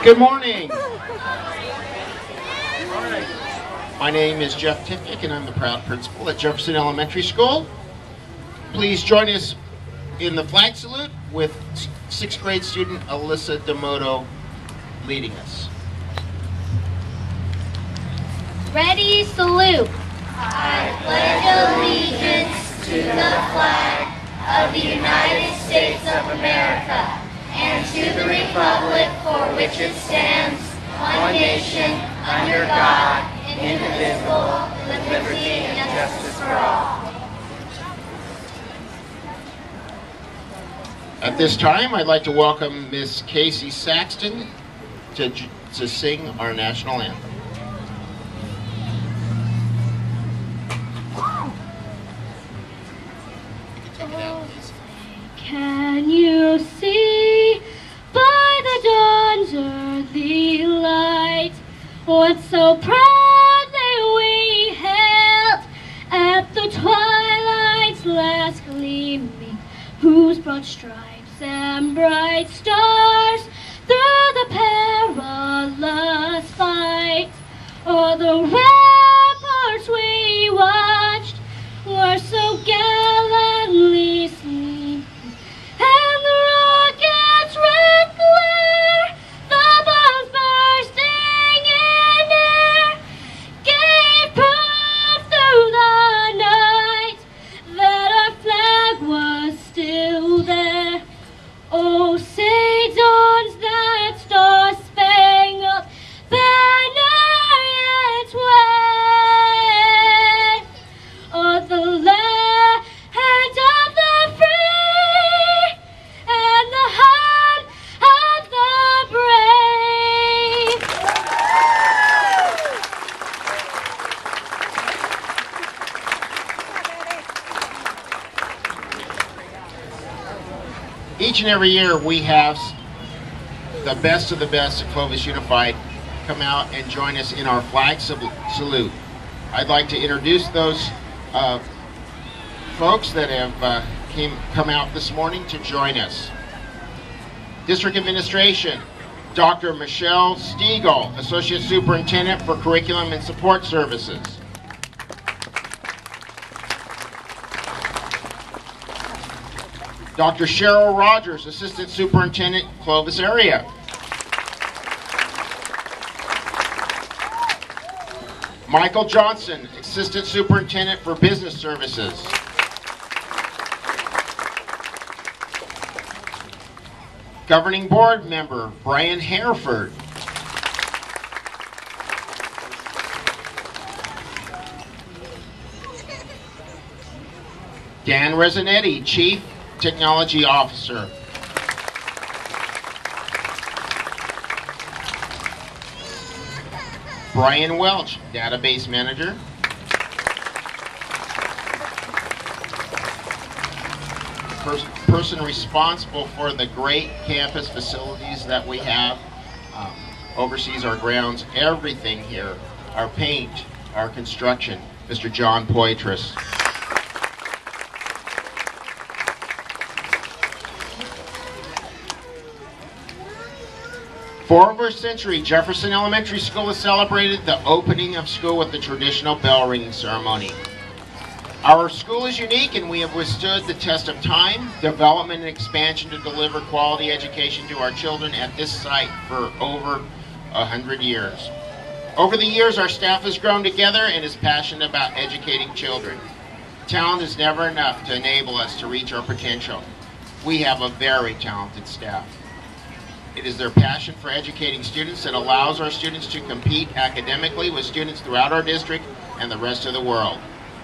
Good morning. My name is Jeff Tipnick, and I'm the proud principal at Jefferson Elementary School. Please join us in the flag salute with 6th grade student Alyssa Demoto leading us. Ready, salute. I pledge allegiance to the flag of the United States of America and to the republic for which it stands, one nation, under God, indivisible, with liberty and justice for all. At this time, I'd like to welcome Miss Casey Saxton to sing our national anthem. Can you see by the dawn's early light what so proudly we hailed at the twilight's last gleaming, whose broad stripes and bright stars through the perilous fight o'er the ramparts we watched were so gallantly sleeping, and the rocket's red glare, the bombs bursting in air, gave proof through the night that our flag was still there. Oh, say dawns that star-spangled banner yet wave o'er the land of the free and the heart of the brave. Each and every year we have the best of the best at Clovis Unified come out and join us in our flag salute. I'd like to introduce those folks that have come out this morning to join us. District Administration, Dr. Michelle Stiegel, Associate Superintendent for Curriculum and Support Services. Dr. Cheryl Rogers, Assistant Superintendent, Clovis area. Michael Johnson, Assistant Superintendent for Business Services. Governing Board Member, Brian Hereford. Dan Resinetti, Chief Technology Officer. Brian Welch, Database Manager. Person responsible for the great campus facilities that we have, oversees our grounds, everything here, our paint, our construction, Mr. John Poitras. For over a century, Jefferson Elementary School has celebrated the opening of school with the traditional bell ringing ceremony. Our school is unique, and we have withstood the test of time, development, and expansion to deliver quality education to our children at this site for over 100 years. Over the years, our staff has grown together and is passionate about educating children. Talent is never enough to enable us to reach our potential. We have a very talented staff. It is their passion for educating students that allows our students to compete academically with students throughout our district and the rest of the world.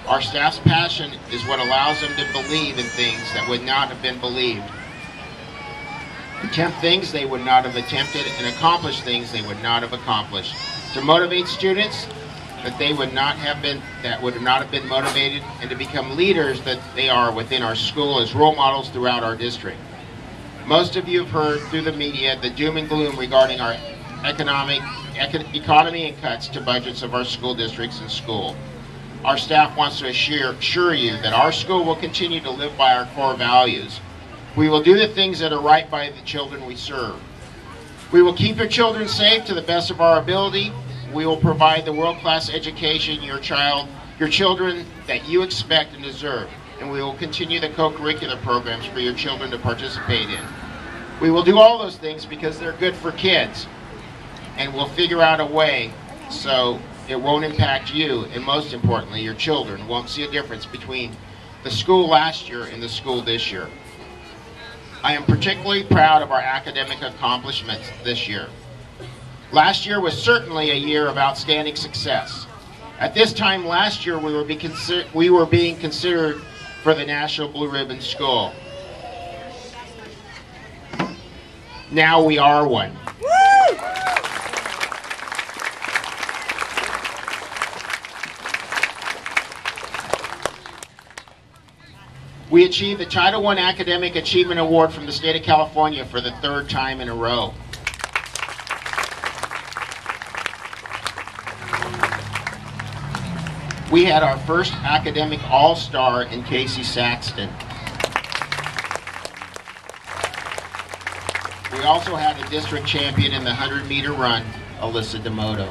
Our staff's passion is what allows them to believe in things that would not have been believed, attempt things they would not have attempted, and accomplish things they would not have accomplished. To motivate students that would not have been motivated, and to become leaders that they are within our school as role models throughout our district. Most of you have heard through the media the doom and gloom regarding our economy and cuts to budgets of our school districts and school. Our staff wants to assure you that our school will continue to live by our core values. We will do the things that are right by the children we serve. We will keep your children safe to the best of our ability. We will provide the world-class education your children that you expect and deserve. And we will continue the co-curricular programs for your children to participate in. We will do all those things because they're good for kids. And we'll figure out a way so it won't impact you, and most importantly, your children won't see a difference between the school last year and the school this year. I am particularly proud of our academic accomplishments this year. Last year was certainly a year of outstanding success. At this time last year, we were being considered for the National Blue Ribbon School. Now we are one. We achieved the Title I Academic Achievement Award from the state of California for the 3rd time in a row. We had our first academic all-star in Casey Saxton. We also had a district champion in the 100-meter run, Alyssa Demoto.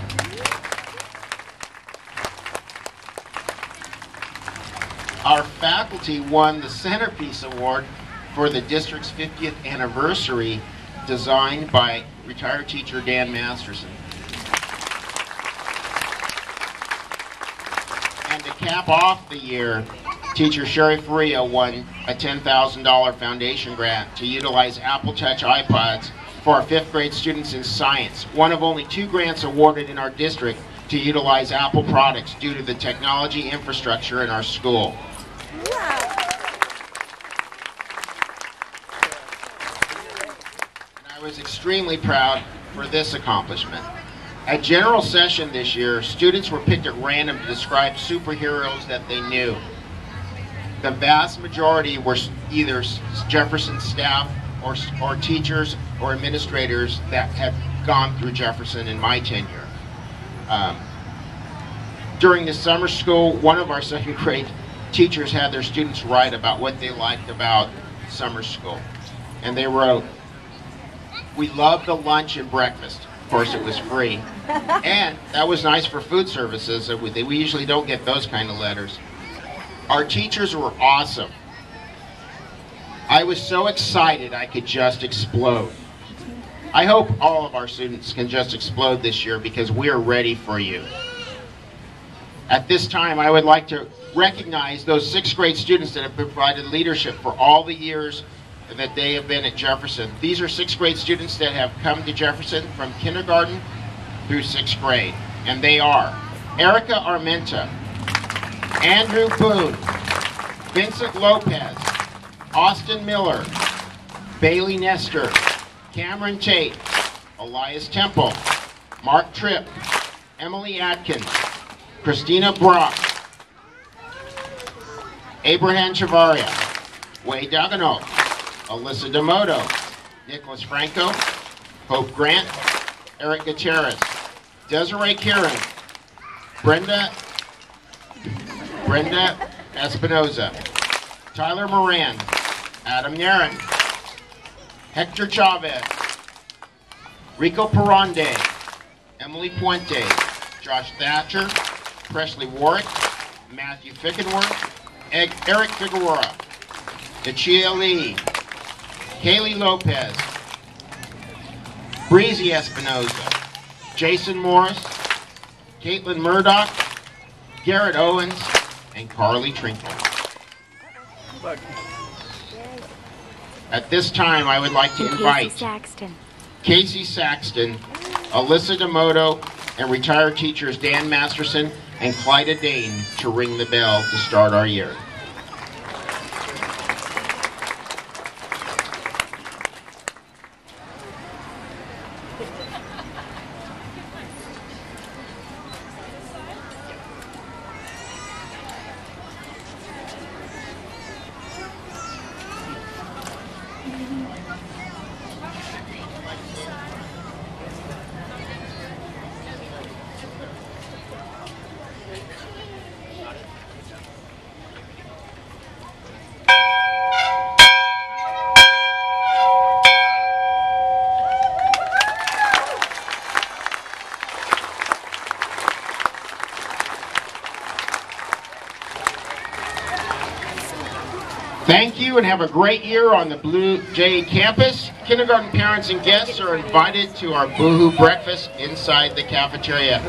Our faculty won the Centerpiece Award for the district's 50th anniversary, designed by retired teacher Dan Masterson. And to cap off the year, teacher Sherry Faria won a $10,000 foundation grant to utilize Apple Touch iPods for our 5th grade students in science, one of only 2 grants awarded in our district to utilize Apple products due to the technology infrastructure in our school. And I was extremely proud for this accomplishment. At General Session this year, students were picked at random to describe superheroes that they knew. The vast majority were either Jefferson staff or teachers or administrators that had gone through Jefferson in my tenure. During the summer school, one of our 2nd grade teachers had their students write about what they liked about summer school. And they wrote, "We loved the lunch and breakfast." Of course, it was free. And that was nice for food services. We usually don't get those kind of letters. Our teachers were awesome. I was so excited I could just explode. I hope all of our students can just explode this year because we are ready for you. At this time, I would like to recognize those 6th grade students that have provided leadership for all the years that they have been at Jefferson. These are 6th grade students that have come to Jefferson from kindergarten through 6th grade. And they are Erica Armenta, Andrew Boone, Vincent Lopez, Austin Miller, Bailey Nestor, Cameron Tate, Elias Temple, Mark Tripp, Emily Atkins, Christina Brock, Abraham Chavaria, Wade Dagano, Alyssa Demoto, Nicholas Franco, Hope Grant, Eric Gutierrez, Desiree Kieran, Brenda Espinoza, Tyler Moran, Adam Yaron, Hector Chavez, Rico Perronde, Emily Puente, Josh Thatcher, Presley Warwick, Matthew Fickenworth, Eric Figueroa, Dachia Lee, Kaylee Lopez, Breezy Espinoza, Jason Morris, Caitlin Murdoch, Garrett Owens, and Carly Trinkle. At this time, I would like to invite Casey Saxton, Alyssa Demoto, and retired teachers Dan Masterson and Clyda Dane to ring the bell to start our year. Thank you and have a great year on the Blue Jay campus. Kindergarten parents and guests are invited to our Boohoo breakfast inside the cafeteria.